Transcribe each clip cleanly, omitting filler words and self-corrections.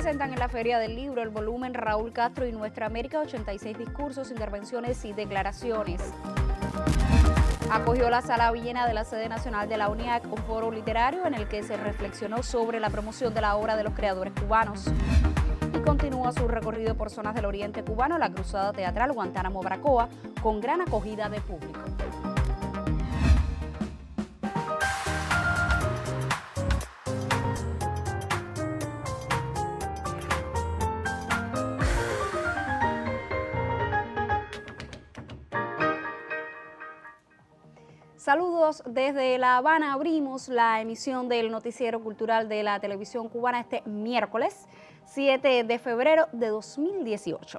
presentan en la Feria del Libro el volumen Raúl Castro y Nuestra América, 86 discursos, intervenciones y declaraciones. Acogió la Sala Villena de la sede nacional de la UNIAC un foro literario en el que se reflexionó sobre la promoción de la obra de los creadores cubanos. Y continúa su recorrido por zonas del oriente cubano, la cruzada teatral Guantánamo Bracoa, con gran acogida de público. Saludos desde La Habana. Abrimos la emisión del noticiero cultural de la televisión cubana este miércoles 7 de febrero de 2018.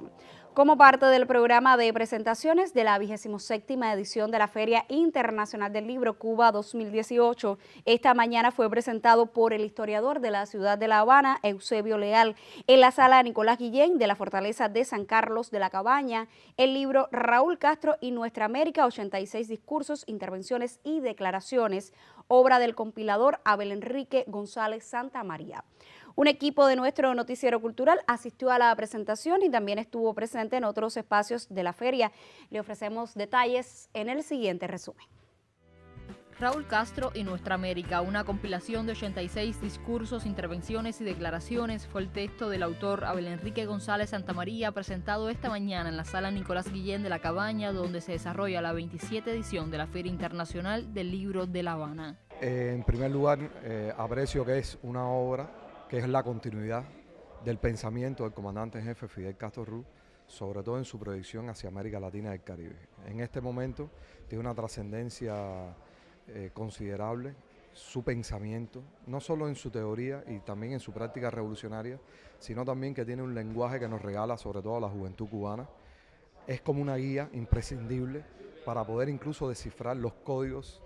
Como parte del programa de presentaciones de la 27ª edición de la Feria Internacional del Libro Cuba 2018, esta mañana fue presentado por el historiador de la ciudad de La Habana, Eusebio Leal, en la sala Nicolás Guillén de la Fortaleza de San Carlos de la Cabaña, el libro Raúl Castro y Nuestra América, 86 discursos, intervenciones y declaraciones, obra del compilador Abel Enrique González Santamaría. Un equipo de nuestro noticiero cultural asistió a la presentación y también estuvo presente en otros espacios de la feria. Le ofrecemos detalles en el siguiente resumen. Raúl Castro y Nuestra América, una compilación de 86 discursos, intervenciones y declaraciones, fue el texto del autor Abel Enrique González Santamaría, presentado esta mañana en la sala Nicolás Guillén de la Cabaña, donde se desarrolla la 27ª edición de la Feria Internacional del Libro de La Habana. En primer lugar, aprecio que es una obra que es la continuidad del pensamiento del comandante en jefe Fidel Castro Ruz, sobre todo en su proyección hacia América Latina y el Caribe. En este momento tiene una trascendencia considerable su pensamiento, no solo en su teoría y también en su práctica revolucionaria, sino también que tiene un lenguaje que nos regala sobre todo a la juventud cubana. Es como una guía imprescindible para poder incluso descifrar los códigos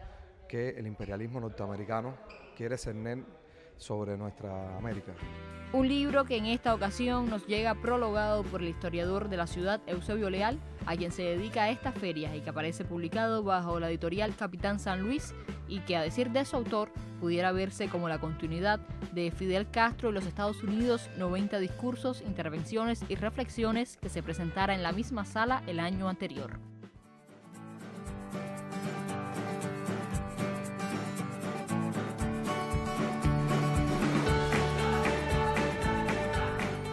que el imperialismo norteamericano quiere cerner sobre nuestra América. Un libro que en esta ocasión nos llega prologado por el historiador de la ciudad, Eusebio Leal, a quien se dedica a estas ferias y que aparece publicado bajo la editorial Capitán San Luis y que, a decir de su autor, pudiera verse como la continuidad de Fidel Castro y los Estados Unidos, 90 discursos, intervenciones y reflexiones que se presentara en la misma sala el año anterior.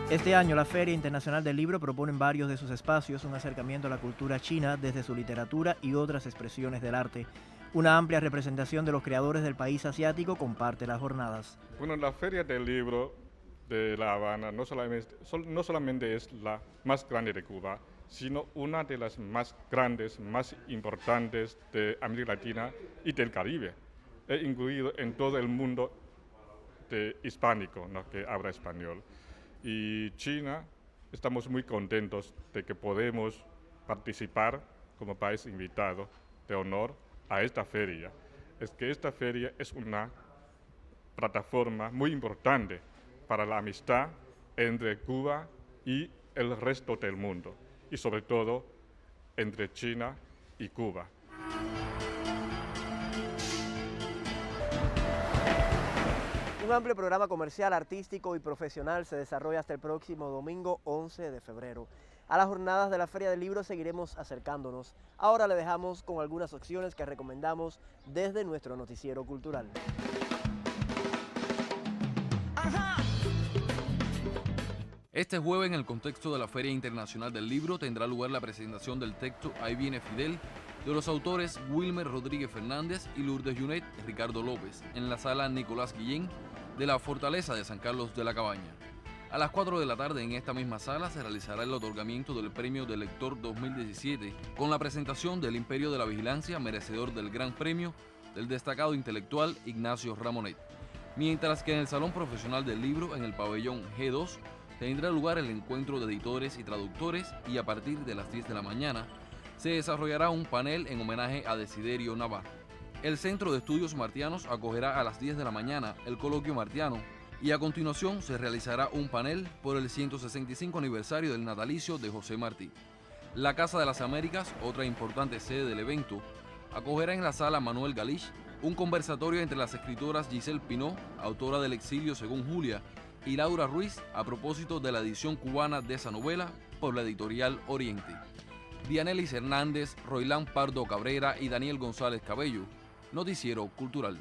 Este año la Feria Internacional del Libro propone en varios de sus espacios un acercamiento a la cultura china desde su literatura y otras expresiones del arte. Una amplia representación de los creadores del país asiático comparte las jornadas. Bueno, la Feria del Libro de La Habana no solamente es la más grande de Cuba, sino una de las más grandes, más importantes de América Latina y del Caribe, incluido en todo el mundo hispánico, ¿no?, que habla español. Y China, estamos muy contentos de que podemos participar como país invitado de honor a esta feria. Es que esta feria es una plataforma muy importante para la amistad entre Cuba y el resto del mundo, y sobre todo entre China y Cuba. Un amplio programa comercial, artístico y profesional se desarrolla hasta el próximo domingo 11 de febrero. A las jornadas de la Feria del Libro seguiremos acercándonos. Ahora le dejamos con algunas opciones que recomendamos desde nuestro noticiero cultural. Este jueves, en el contexto de la Feria Internacional del Libro, tendrá lugar la presentación del texto Ahí viene Fidel, de los autores Wilmer Rodríguez Fernández y Lourdes Junet Ricardo López, en la sala Nicolás Guillén de la Fortaleza de San Carlos de la Cabaña. A las 4 de la tarde en esta misma sala se realizará el otorgamiento del Premio del Lector 2017 con la presentación del Imperio de la Vigilancia, merecedor del Gran Premio del destacado intelectual Ignacio Ramonet. Mientras que en el Salón Profesional del Libro, en el pabellón G2, tendrá lugar el encuentro de editores y traductores y a partir de las 10 de la mañana se desarrollará un panel en homenaje a Desiderio Navarro. El Centro de Estudios Martianos acogerá a las 10 de la mañana el coloquio martiano y a continuación se realizará un panel por el 165 aniversario del natalicio de José Martí. La Casa de las Américas, otra importante sede del evento, acogerá en la sala Manuel Galich un conversatorio entre las escritoras Giselle Pinot, autora del Exilio según Julia, y Laura Ruiz a propósito de la edición cubana de esa novela por la editorial Oriente. Dianelis Hernández, Roilán Pardo Cabrera y Daniel González Cabello, Noticiero Cultural.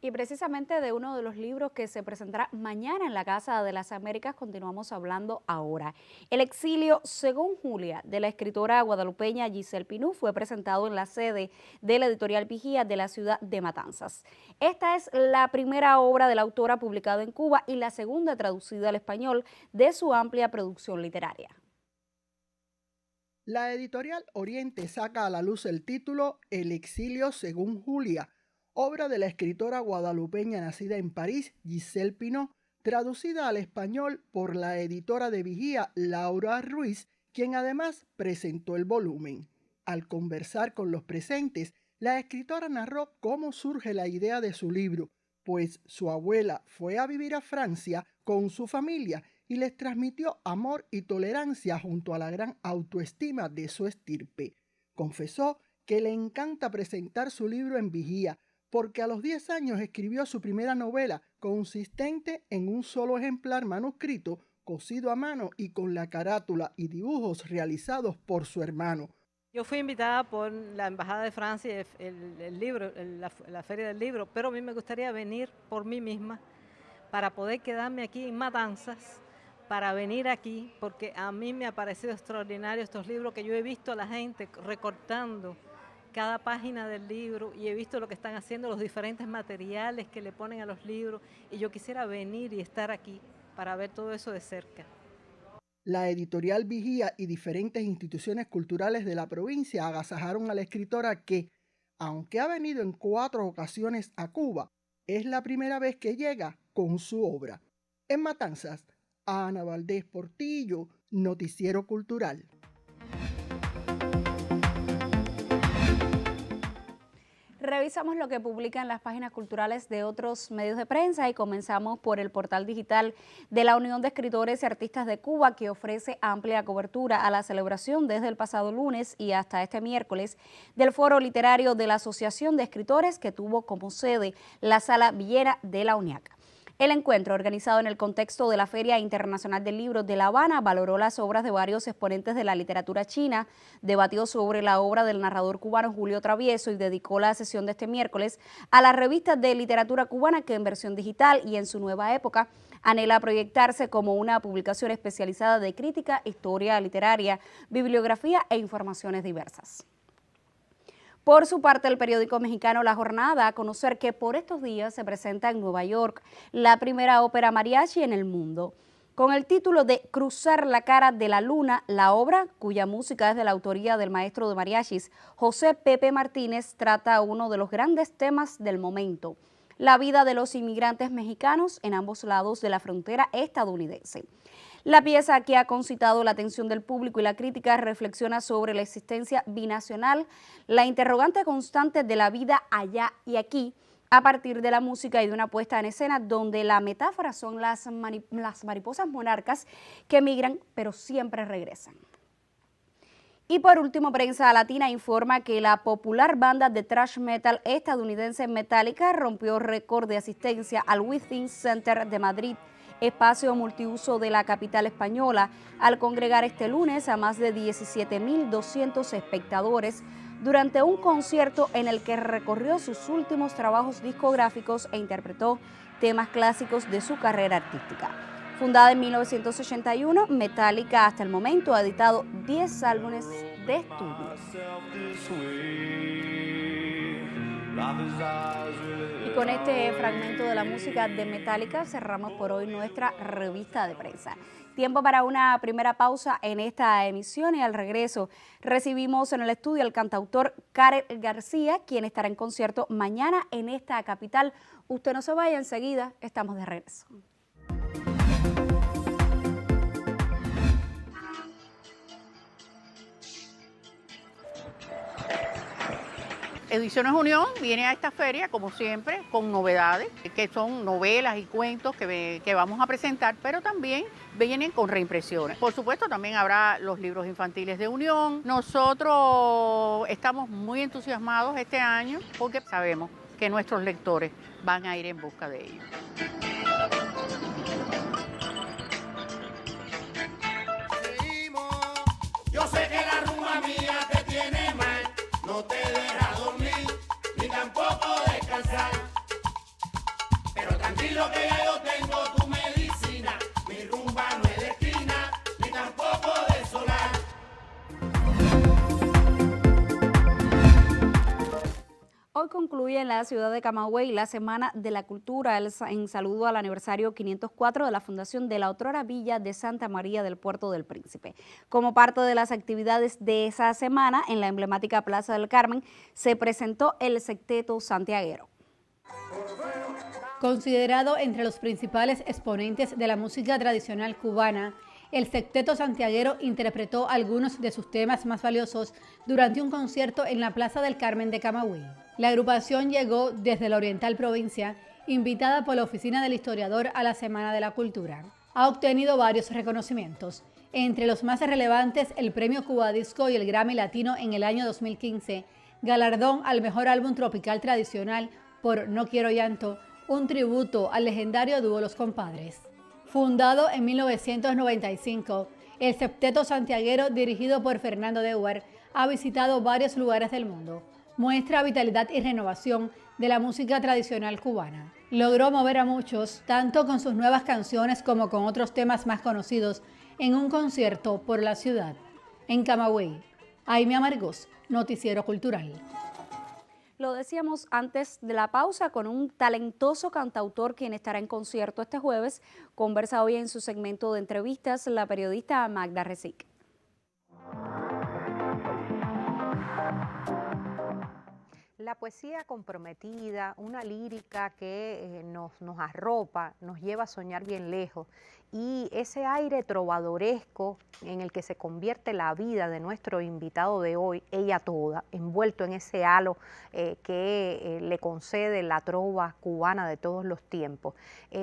Y precisamente de uno de los libros que se presentará mañana en la Casa de las Américas continuamos hablando ahora. El exilio según Julia, de la escritora guadalupeña Giselle Pinú, fue presentado en la sede de la editorial Vigía de la ciudad de Matanzas. Esta es la primera obra de la autora publicada en Cuba y la segunda traducida al español de su amplia producción literaria. La editorial Oriente saca a la luz el título El exilio según Julia, obra de la escritora guadalupeña nacida en París, Giselle Pinú, traducida al español por la editora de Vigía, Laura Ruiz, quien además presentó el volumen. Al conversar con los presentes, la escritora narró cómo surge la idea de su libro, pues su abuela fue a vivir a Francia con su familia y les transmitió amor y tolerancia junto a la gran autoestima de su estirpe. Confesó que le encanta presentar su libro en Vigía, porque a los 10 años escribió su primera novela, consistente en un solo ejemplar manuscrito, cosido a mano y con la carátula y dibujos realizados por su hermano. Yo fui invitada por la Embajada de Francia, la Feria del Libro, pero a mí me gustaría venir por mí misma para poder quedarme aquí en Matanzas, para venir aquí, porque a mí me ha parecido extraordinario estos libros que yo he visto a la gente recortando cada página del libro y he visto lo que están haciendo, los diferentes materiales que le ponen a los libros y yo quisiera venir y estar aquí para ver todo eso de cerca. La editorial Vigía y diferentes instituciones culturales de la provincia agasajaron a la escritora que, aunque ha venido en 4 ocasiones a Cuba, es la primera vez que llega con su obra. En Matanzas, Ana Valdés Portillo, Noticiero Cultural. Revisamos lo que publican las páginas culturales de otros medios de prensa y comenzamos por el portal digital de la Unión de Escritores y Artistas de Cuba, que ofrece amplia cobertura a la celebración desde el pasado lunes y hasta este miércoles del Foro Literario de la Asociación de Escritores, que tuvo como sede la Sala Villera de la UNIAC. El encuentro, organizado en el contexto de la Feria Internacional del Libro de La Habana, valoró las obras de varios exponentes de la literatura china, debatió sobre la obra del narrador cubano Julio Travieso y dedicó la sesión de este miércoles a la revista de literatura cubana, que en versión digital y en su nueva época anhela proyectarse como una publicación especializada de crítica, historia literaria, bibliografía e informaciones diversas. Por su parte, el periódico mexicano La Jornada da a conocer que por estos días se presenta en Nueva York la primera ópera mariachi en el mundo. Con el título de Cruzar la cara de la luna, la obra, cuya música es de la autoría del maestro de mariachis José Pepe Martínez, trata uno de los grandes temas del momento: la vida de los inmigrantes mexicanos en ambos lados de la frontera estadounidense. La pieza, que ha concitado la atención del público y la crítica, reflexiona sobre la existencia binacional, la interrogante constante de la vida allá y aquí, a partir de la música y de una puesta en escena donde la metáfora son las mariposas monarcas que migran pero siempre regresan. Y por último, Prensa Latina informa que la popular banda de thrash metal estadounidense Metallica rompió récord de asistencia al Within Center de Madrid, espacio multiuso de la capital española, al congregar este lunes a más de 17.200 espectadores durante un concierto en el que recorrió sus últimos trabajos discográficos e interpretó temas clásicos de su carrera artística. Fundada en 1981, Metallica hasta el momento ha editado 10 álbumes de estudio. Y con este fragmento de la música de Metallica cerramos por hoy nuestra revista de prensa. Tiempo para una primera pausa en esta emisión y al regreso recibimos en el estudio al cantautor Karel García, quien estará en concierto mañana en esta capital. Usted no se vaya, enseguida estamos de regreso. Ediciones Unión viene a esta feria, como siempre, con novedades, que son novelas y cuentos que vamos a presentar, pero también vienen con reimpresiones. Por supuesto, también habrá los libros infantiles de Unión. Nosotros estamos muy entusiasmados este año porque sabemos que nuestros lectores van a ir en busca de ellos. Tranquilo que ya yo tengo tu medicina, mi rumba no es de esquina, ni tampoco de solar. Hoy concluye en la ciudad de Camagüey la Semana de la Cultura en saludo al aniversario 504 de la fundación de la otrora Villa de Santa María del Puerto del Príncipe. Como parte de las actividades de esa semana, en la emblemática Plaza del Carmen, se presentó el Sexteto Santiaguero. Considerado entre los principales exponentes de la música tradicional cubana, el Sexteto Santiaguero interpretó algunos de sus temas más valiosos durante un concierto en la Plaza del Carmen de Camagüey. La agrupación llegó desde la Oriental Provincia, invitada por la Oficina del Historiador a la Semana de la Cultura. Ha obtenido varios reconocimientos, entre los más relevantes el Premio Cuba Disco y el Grammy Latino en el año 2015, galardón al mejor álbum tropical tradicional por No Quiero Llanto, un tributo al legendario dúo Los Compadres. Fundado en 1995, el Sexteto Santiaguero, dirigido por Fernando Deuer, ha visitado varios lugares del mundo. Muestra vitalidad y renovación de la música tradicional cubana. Logró mover a muchos, tanto con sus nuevas canciones como con otros temas más conocidos, en un concierto por la ciudad. En Camagüey, Aimee Amargós, Noticiero Cultural. Lo decíamos antes de la pausa con un talentoso cantautor quien estará en concierto este jueves. Conversa hoy en su segmento de entrevistas la periodista Magda Recic. La poesía comprometida, una lírica que nos arropa, nos lleva a soñar bien lejos, y ese aire trovadoresco en el que se convierte la vida de nuestro invitado de hoy, ella toda, envuelto en ese halo que le concede la trova cubana de todos los tiempos,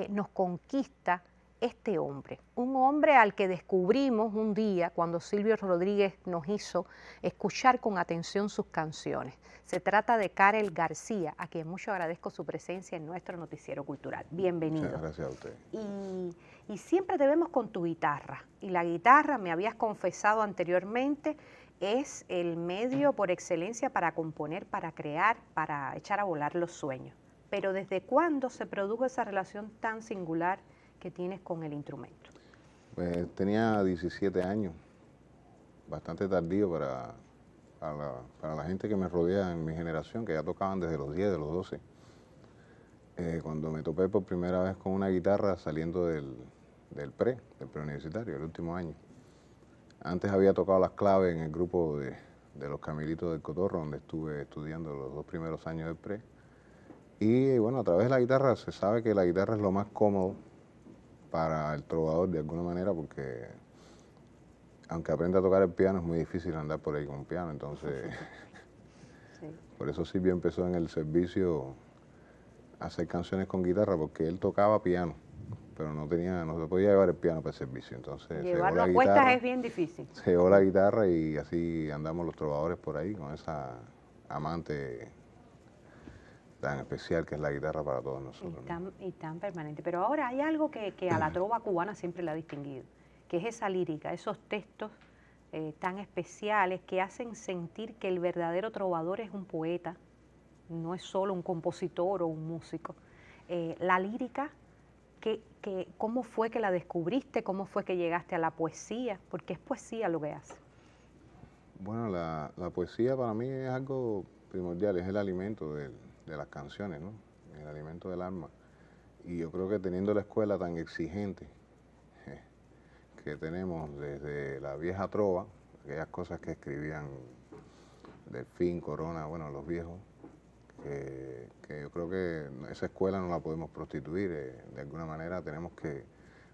nos conquista este hombre, un hombre al que descubrimos un día cuando Silvio Rodríguez nos hizo escuchar con atención sus canciones. Se trata de Karel García, a quien mucho agradezco su presencia en nuestro noticiero cultural. Bienvenido. Muchas gracias a usted. Y siempre te vemos con tu guitarra, y la guitarra, me habías confesado anteriormente, es el medio por excelencia para componer, para crear, para echar a volar los sueños. Pero ¿desde cuándo se produjo esa relación tan singular que tienes con el instrumento? Pues tenía 17 años, bastante tardío para la gente que me rodea en mi generación, que ya tocaban desde los 10, de los 12. Cuando me topé por primera vez con una guitarra saliendo del preuniversitario, el último año. Antes había tocado las claves en el grupo de los Camilitos del Cotorro, donde estuve estudiando los 2 primeros años del pre. Y bueno, a través de la guitarra se sabe que la guitarra es lo más cómodo para el trovador de alguna manera, porque aunque aprenda a tocar el piano es muy difícil andar por ahí con un piano, entonces sí. Por eso Silvio empezó en el servicio a hacer canciones con guitarra, porque él tocaba piano, pero no se podía llevar el piano para el servicio, entonces llevarlo a cuestas es bien difícil. Se llevó la guitarra y así andamos los trovadores por ahí con esa amante tan especial que es la guitarra para todos nosotros. Y tan permanente. Pero ahora hay algo que a la trova cubana siempre la ha distinguido, que es esa lírica, esos textos tan especiales que hacen sentir que el verdadero trovador es un poeta, no es solo un compositor o un músico. La lírica, ¿cómo fue que la descubriste? ¿Cómo fue que llegaste a la poesía? Porque es poesía lo que hace. Bueno, la poesía para mí es algo primordial, es el alimento de las canciones, ¿no? El alimento del alma. Y yo creo que teniendo la escuela tan exigente que tenemos desde la vieja trova, aquellas cosas que escribían Delfín, Corona, bueno, los viejos, que yo creo que esa escuela no la podemos prostituir, de alguna manera tenemos que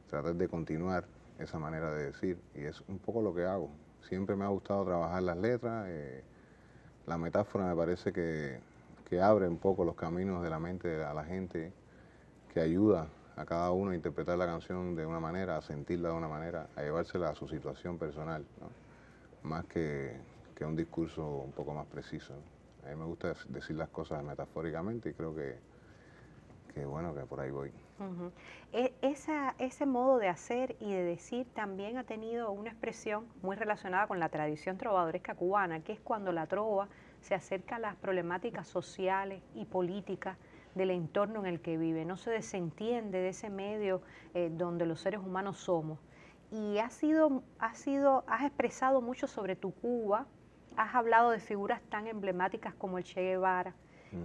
tratar de continuar esa manera de decir, y es un poco lo que hago. Siempre me ha gustado trabajar las letras, la metáfora me parece que abre un poco los caminos de la mente a la gente, que ayuda a cada uno a interpretar la canción de una manera, a sentirla de una manera, a llevársela a su situación personal, ¿no? Más que un discurso un poco más preciso, ¿no? A mí me gusta decir las cosas metafóricamente y creo que bueno, que por ahí voy. Uh-huh. Ese modo de hacer y de decir también ha tenido una expresión muy relacionada con la tradición trovadoresca cubana, que es cuando la trova se acerca a las problemáticas sociales y políticas del entorno en el que vive, no se desentiende de ese medio donde los seres humanos somos. Y has expresado mucho sobre tu Cuba, has hablado de figuras tan emblemáticas como el Che Guevara,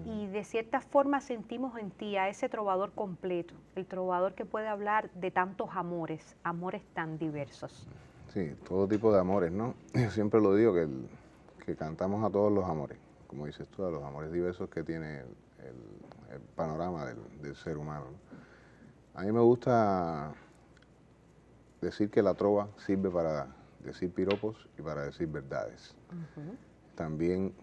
y de cierta forma sentimos en ti a ese trovador completo, el trovador que puede hablar de tantos amores, amores tan diversos. Sí, todo tipo de amores, ¿no? Yo siempre lo digo, que cantamos a todos los amores, como dices tú, a los amores diversos que tiene el panorama del ser humano, ¿no? A mí me gusta decir que la trova sirve para decir piropos y para decir verdades. También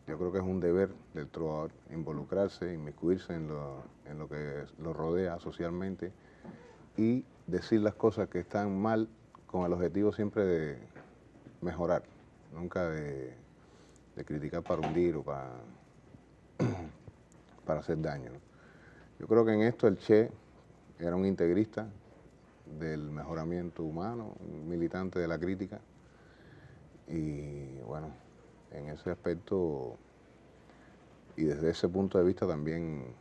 yo creo que es un deber del trovador involucrarse, inmiscuirse en lo que lo rodea socialmente y decir las cosas que están mal con el objetivo siempre de mejorar, nunca de criticar para hundir o para hacer daño, ¿no? Yo creo que en esto el Che era un integrista del mejoramiento humano, un militante de la crítica, y bueno, en ese aspecto y desde ese punto de vista también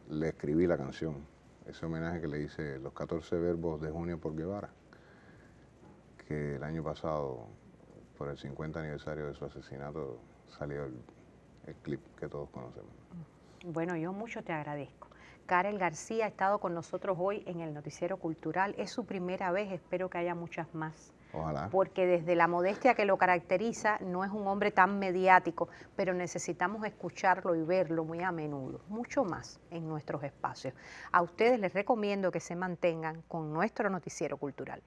le escribí la canción, ese homenaje que le hice, Los 14 verbos de junio por Guevara, que el año pasado, por el 50 aniversario de su asesinato, salió el clip que todos conocemos. Bueno, yo mucho te agradezco. Karel García ha estado con nosotros hoy en el Noticiero Cultural. Es su primera vez, espero que haya muchas más. Ojalá. Porque desde la modestia que lo caracteriza, no es un hombre tan mediático, pero necesitamos escucharlo y verlo muy a menudo, mucho más en nuestros espacios. A ustedes les recomiendo que se mantengan con nuestro Noticiero Cultural.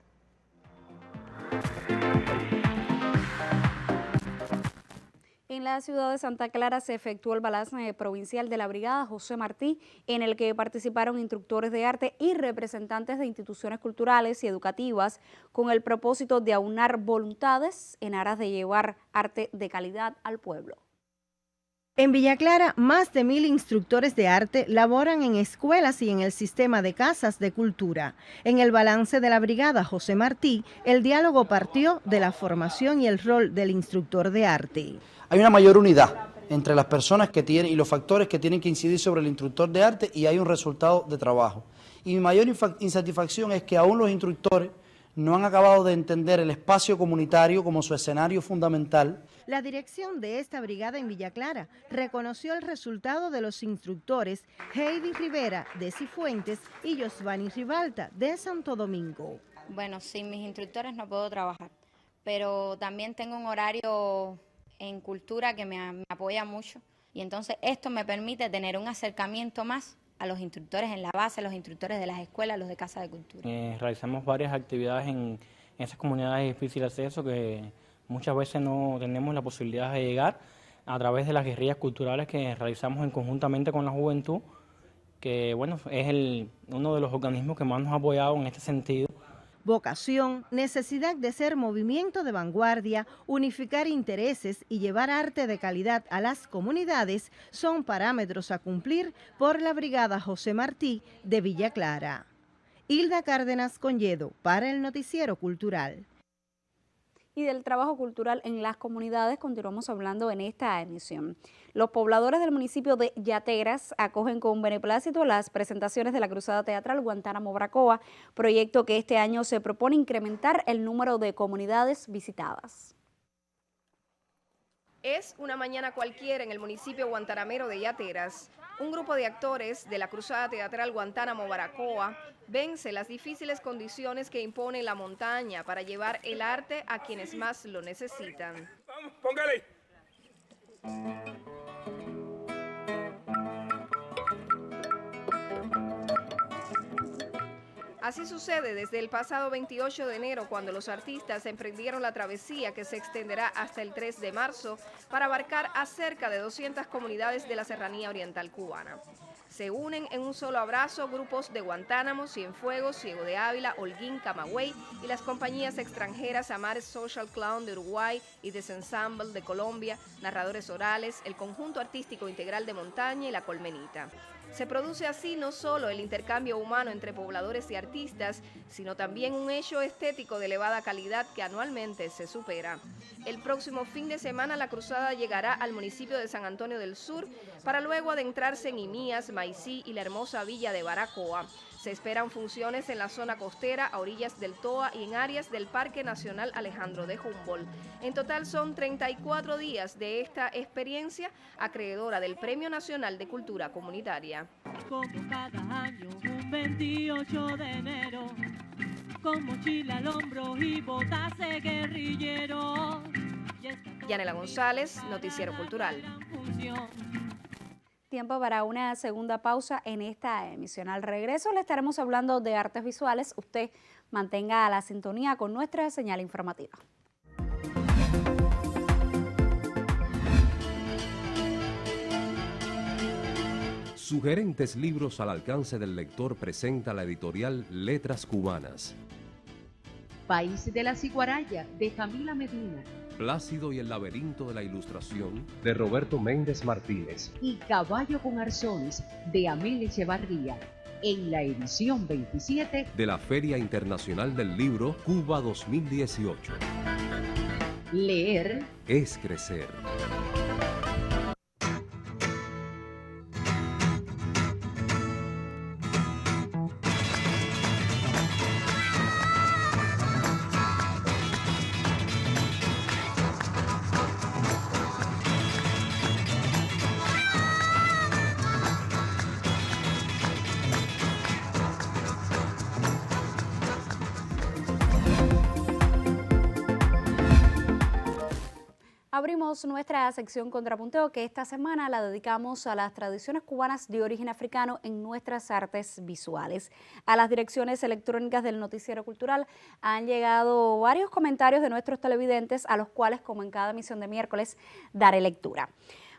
En la ciudad de Santa Clara se efectuó el balance provincial de la Brigada José Martí, en el que participaron instructores de arte y representantes de instituciones culturales y educativas con el propósito de aunar voluntades en aras de llevar arte de calidad al pueblo. En Villa Clara, más de 1000 instructores de arte laboran en escuelas y en el sistema de casas de cultura. En el balance de la Brigada José Martí, el diálogo partió de la formación y el rol del instructor de arte. Hay una mayor unidad entre las personas que tienen y los factores que tienen que incidir sobre el instructor de arte, y hay un resultado de trabajo. Y mi mayor insatisfacción es que aún los instructores no han acabado de entender el espacio comunitario como su escenario fundamental. La dirección de esta brigada en Villa Clara reconoció el resultado de los instructores Heidi Rivera de Cifuentes y Josvani Ribalta de Santo Domingo. Bueno, sin mis instructores no puedo trabajar, pero también tengo un horario en cultura que me apoya mucho, y entonces esto me permite tener un acercamiento más a los instructores en la base, a los instructores de las escuelas, los de Casa de Cultura. Realizamos varias actividades en esas comunidades de difícil acceso que muchas veces no tenemos la posibilidad de llegar, a través de las guerrillas culturales que realizamos conjuntamente con la juventud, que bueno, es uno de los organismos que más nos ha apoyado en este sentido. Vocación, necesidad de ser movimiento de vanguardia, unificar intereses y llevar arte de calidad a las comunidades son parámetros a cumplir por la Brigada José Martí de Villa Clara. Hilda Cárdenas Conyedo para el Noticiero Cultural. Y del trabajo cultural en las comunidades continuamos hablando en esta emisión. Los pobladores del municipio de Yateras acogen con beneplácito las presentaciones de la Cruzada Teatral Guantánamo-Baracoa, proyecto que este año se propone incrementar el número de comunidades visitadas. Es una mañana cualquiera en el municipio guantanamero de Yateras. Un grupo de actores de la Cruzada Teatral Guantánamo-Baracoa vence las difíciles condiciones que impone la montaña para llevar el arte a quienes más lo necesitan. Vamos, póngale. Así sucede desde el pasado 28 de enero, cuando los artistas emprendieron la travesía que se extenderá hasta el 3 de marzo para abarcar a cerca de 200 comunidades de la serranía oriental cubana. Se unen en un solo abrazo grupos de Guantánamo, Cienfuegos, Ciego de Ávila, Holguín, Camagüey y las compañías extranjeras Amares Social Clown de Uruguay y Desensemble de Colombia, narradores orales, el conjunto artístico integral de Montaña y La Colmenita. Se produce así no solo el intercambio humano entre pobladores y artistas, sino también un hecho estético de elevada calidad que anualmente se supera. El próximo fin de semana la cruzada llegará al municipio de San Antonio del Sur para luego adentrarse en Imías, Maicí y la hermosa villa de Baracoa. Se esperan funciones en la zona costera, a orillas del Toa y en áreas del Parque Nacional Alejandro de Humboldt. En total son 34 días de esta experiencia acreedora del Premio Nacional de Cultura Comunitaria. Como cada año, un 28 de enero, con mochila al hombro y botas de guerrillero. Yanela González, Noticiero Cultural. Tiempo para una segunda pausa en esta emisión. Al regreso le estaremos hablando de artes visuales. Usted mantenga la sintonía con nuestra señal informativa. Sugerentes libros al alcance del lector presenta la editorial Letras Cubanas. País de la Ciguaraya, de Camila Medina. Plácido y el laberinto de la ilustración, de Roberto Méndez Martínez. Y Caballo con arzones, de Amelia Echevarría, en la edición 27 de la Feria Internacional del Libro Cuba 2018. Leer es crecer. Abrimos nuestra sección Contrapunteo, que esta semana la dedicamos a las tradiciones cubanas de origen africano en nuestras artes visuales. A las direcciones electrónicas del Noticiero Cultural han llegado varios comentarios de nuestros televidentes, a los cuales, como en cada emisión de miércoles, daré lectura.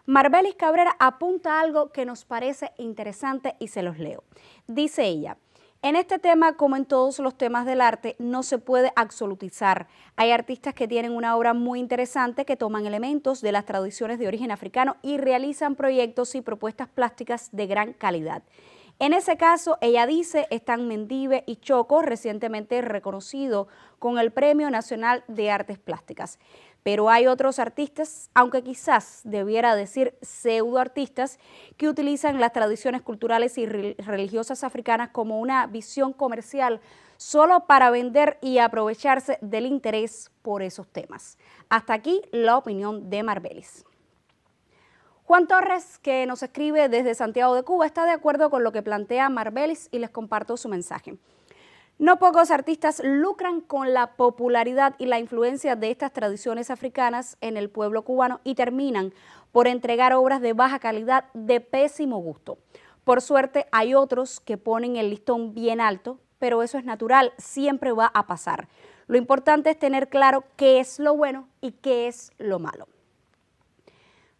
Marbelis Cabrera apunta algo que nos parece interesante y se los leo. Dice ella: en este tema, como en todos los temas del arte, no se puede absolutizar. Hay artistas que tienen una obra muy interesante, que toman elementos de las tradiciones de origen africano y realizan proyectos y propuestas plásticas de gran calidad. En ese caso, ella dice, están Mendive y Choco, recientemente reconocido con el Premio Nacional de Artes Plásticas. Pero hay otros artistas, aunque quizás debiera decir pseudoartistas, que utilizan las tradiciones culturales y religiosas africanas como una visión comercial solo para vender y aprovecharse del interés por esos temas. Hasta aquí la opinión de Marbelis. Juan Torres, que nos escribe desde Santiago de Cuba, está de acuerdo con lo que plantea Marbelis y les comparto su mensaje. No pocos artistas lucran con la popularidad y la influencia de estas tradiciones africanas en el pueblo cubano y terminan por entregar obras de baja calidad de pésimo gusto. Por suerte hay otros que ponen el listón bien alto, pero eso es natural, siempre va a pasar. Lo importante es tener claro qué es lo bueno y qué es lo malo.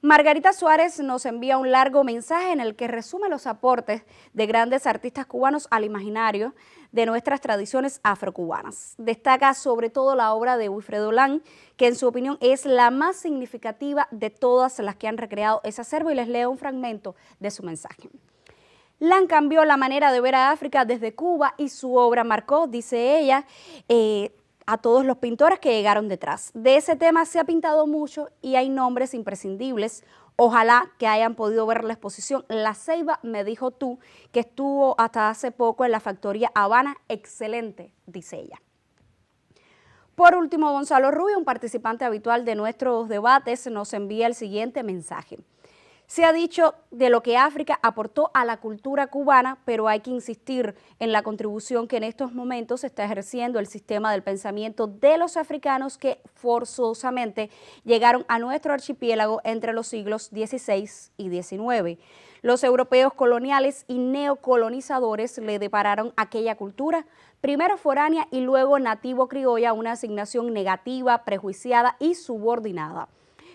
Margarita Suárez nos envía un largo mensaje en el que resume los aportes de grandes artistas cubanos al imaginario de nuestras tradiciones afrocubanas. Destaca sobre todo la obra de Wilfredo Lan, que en su opinión es la más significativa de todas las que han recreado ese acervo, y les leo un fragmento de su mensaje. Lan cambió la manera de ver a África desde Cuba y su obra marcó, dice ella, a todos los pintores que llegaron detrás. De ese tema se ha pintado mucho y hay nombres imprescindibles. Ojalá que hayan podido ver la exposición La Ceiba me dijo tú, que estuvo hasta hace poco en la Factoría Habana. Excelente, dice ella. Por último, Gonzalo Rubio, un participante habitual de nuestros debates, nos envía el siguiente mensaje. Se ha dicho de lo que África aportó a la cultura cubana, pero hay que insistir en la contribución que en estos momentos está ejerciendo el sistema del pensamiento de los africanos que forzosamente llegaron a nuestro archipiélago entre los siglos XVI y XIX. Los europeos coloniales y neocolonizadores le depararon aquella cultura, primero foránea y luego nativo criolla, una asignación negativa, prejuiciada y subordinada.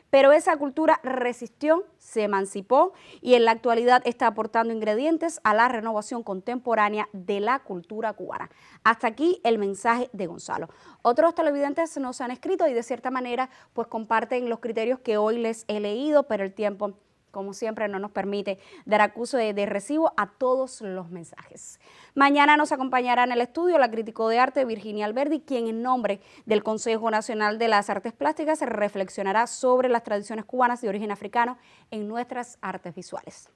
Pero esa cultura resistió, se emancipó y en la actualidad está aportando ingredientes a la renovación contemporánea de la cultura cubana. Hasta aquí el mensaje de Gonzalo. Otros televidentes nos han escrito y de cierta manera pues comparten los criterios que hoy les he leído, pero el tiempo como siempre, no nos permite dar acuse de recibo a todos los mensajes. Mañana nos acompañará en el estudio la crítico de arte Virginia Alberdi, quien en nombre del Consejo Nacional de las Artes Plásticas reflexionará sobre las tradiciones cubanas de origen africano en nuestras artes visuales.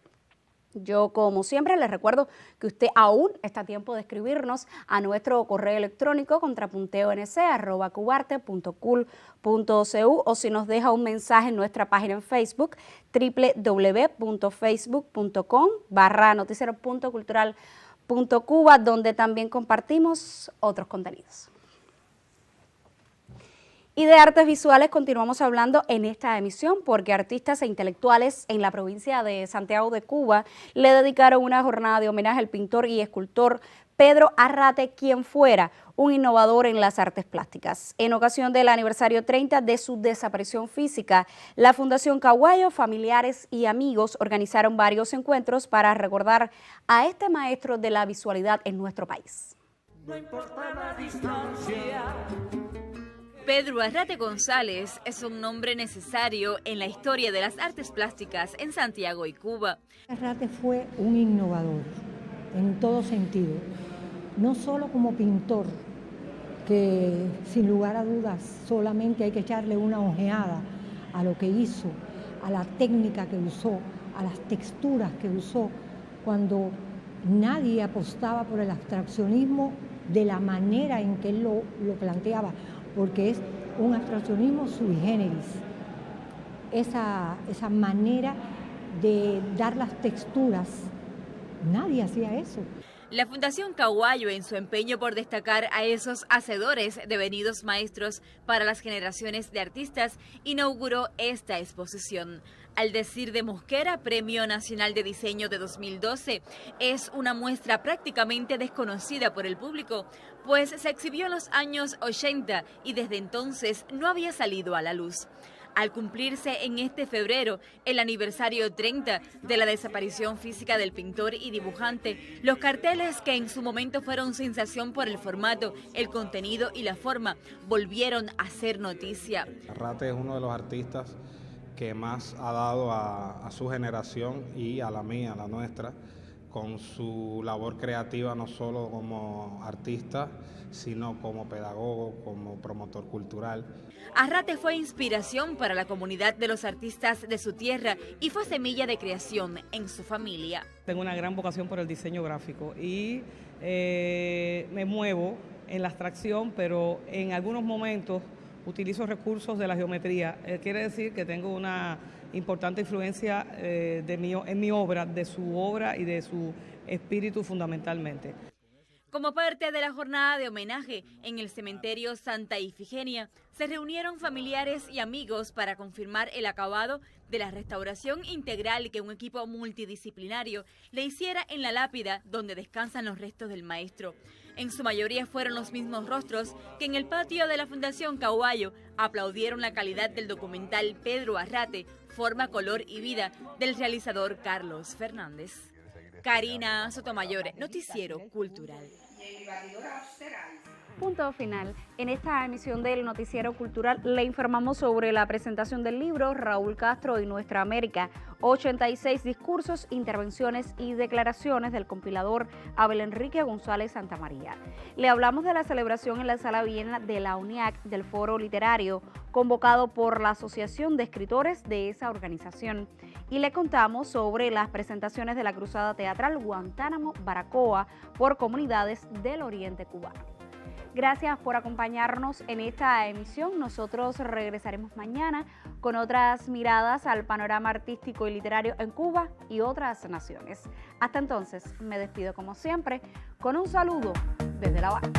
Yo, como siempre, les recuerdo que usted aún está a tiempo de escribirnos a nuestro correo electrónico contrapunteonc@cubarte.cul.cu o si nos deja un mensaje en nuestra página en Facebook www.facebook.com/noticiero.cultural.cuba, donde también compartimos otros contenidos. Y de artes visuales continuamos hablando en esta emisión porque artistas e intelectuales en la provincia de Santiago de Cuba le dedicaron una jornada de homenaje al pintor y escultor Pedro Arrate, quien fuera un innovador en las artes plásticas. En ocasión del aniversario 30 de su desaparición física, la Fundación Caguayo, familiares y amigos organizaron varios encuentros para recordar a este maestro de la visualidad en nuestro país. No importa la distancia. Pedro Arrate González es un nombre necesario en la historia de las artes plásticas en Santiago y Cuba. Arrate fue un innovador en todo sentido, no solo como pintor, que sin lugar a dudas solamente hay que echarle una ojeada a lo que hizo, a la técnica que usó, a las texturas que usó, cuando nadie apostaba por el abstraccionismo de la manera en que él lo planteaba, porque es un abstraccionismo sui generis, esa manera de dar las texturas, nadie hacía eso. La Fundación Caguayo, en su empeño por destacar a esos hacedores devenidos maestros para las generaciones de artistas, inauguró esta exposición. Al decir de Mosquera, Premio Nacional de Diseño de 2012, es una muestra prácticamente desconocida por el público, pues se exhibió en los años 80 y desde entonces no había salido a la luz. Al cumplirse en este febrero el aniversario 30 de la desaparición física del pintor y dibujante, los carteles que en su momento fueron sensación por el formato, el contenido y la forma, volvieron a ser noticia. Arrate es uno de los artistas que más ha dado a su generación y a la mía, a la nuestra, con su labor creativa, no solo como artista, sino como pedagogo, como promotor cultural. Arrate fue inspiración para la comunidad de los artistas de su tierra y fue semilla de creación en su familia. Tengo una gran vocación por el diseño gráfico y me muevo en la abstracción, pero en algunos momentos utilizo recursos de la geometría. Quiere decir que tengo una importante influencia en mi obra, de su obra y de su espíritu fundamentalmente. Como parte de la jornada de homenaje en el cementerio Santa Ifigenia, se reunieron familiares y amigos para confirmar el acabado de la restauración integral que un equipo multidisciplinario le hiciera en la lápida donde descansan los restos del maestro. En su mayoría fueron los mismos rostros que en el patio de la Fundación Caguayo aplaudieron la calidad del documental Pedro Arrate, Forma, Color y Vida, del realizador Carlos Fernández. Karina Sotomayor, Noticiero Cultural. Punto final. En esta emisión del Noticiero Cultural le informamos sobre la presentación del libro Raúl Castro y Nuestra América, 86 discursos, intervenciones y declaraciones del compilador Abel Enrique González Santamaría. Le hablamos de la celebración en la Sala Viena de la UNIAC del Foro Literario, convocado por la Asociación de Escritores de esa organización. Y le contamos sobre las presentaciones de la Cruzada Teatral Guantánamo Baracoa por comunidades del Oriente Cubano. Gracias por acompañarnos en esta emisión. Nosotros regresaremos mañana con otras miradas al panorama artístico y literario en Cuba y otras naciones. Hasta entonces, me despido como siempre con un saludo desde La Habana.